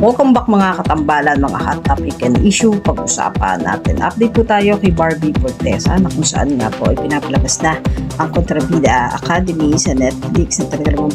Welcome back mga katambalan, mga hot topic and issue. Pag-usapan natin. Update po tayo kay Barbie Fortesa na kung saan nga po ay pinapalabas na ang Kontrabida Academy sa Netflix na talaga namang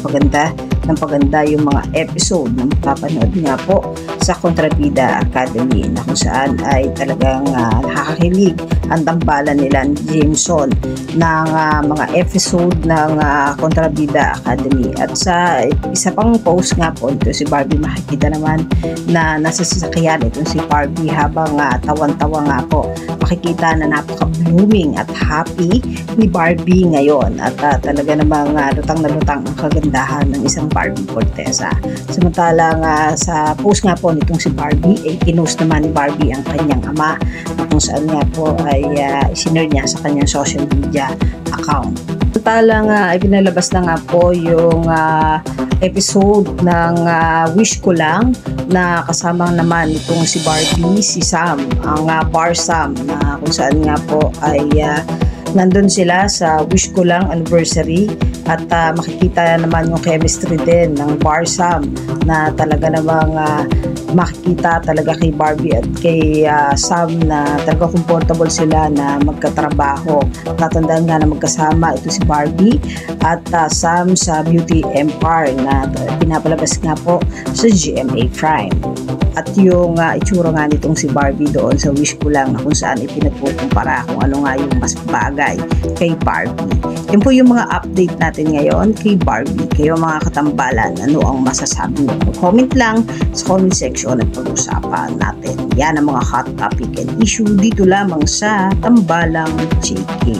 paganda yung mga episode na mapapanood nga po sa Kontrabida Academy na kung saan ay talagang nakakakilig ang tambalan nila ni Jameson ng mga episode ng Kontrabida Academy. At sa isa pang post nga po ito si Barbie, makikita naman na nasa sasakyan itong si Barbie habang tawan-tawa nga po. Makikita na napaka-blooming at happy ni Barbie ngayon at talaga namang lutang na lutang ang kagandahan ng isang Barbie Fortesa. Samantalang sa post nga po nitong si Barbie ay kinost naman ni Barbie ang kanyang ama na kung saan nga po ay isinare niya sa kanyang social media account. Samantalang ay pinalabas na nga po yung episode ng Wish Ko Lang na kasama naman itong si Barbie, si Sam, ang Bar Sam na kung saan nga po ay nandun sila sa Wish Ko Lang anniversary at makikita naman yung chemistry din ng Bar Sam na talaga namang makikita talaga kay Barbie at kay Sam na talaga comfortable sila na magkatrabaho. Tatandaan nga na magkasama ito si Barbie at Sam sa Beauty Empire na pinapalabas nga po sa GMA Prime. At yung itsura nga nitong si Barbie doon sa Wish Ko Lang na kung saan ipinagkukumpara kung ano nga yung mas bagay kay Barbie. Yan po yung mga update natin ngayon kay Barbie. Kayo mga katambalan, ano ang masasabi nyo? Comment lang sa comment section at pag-usapan natin. Yan ang mga hot topic and issue dito lamang sa Tambalang JK.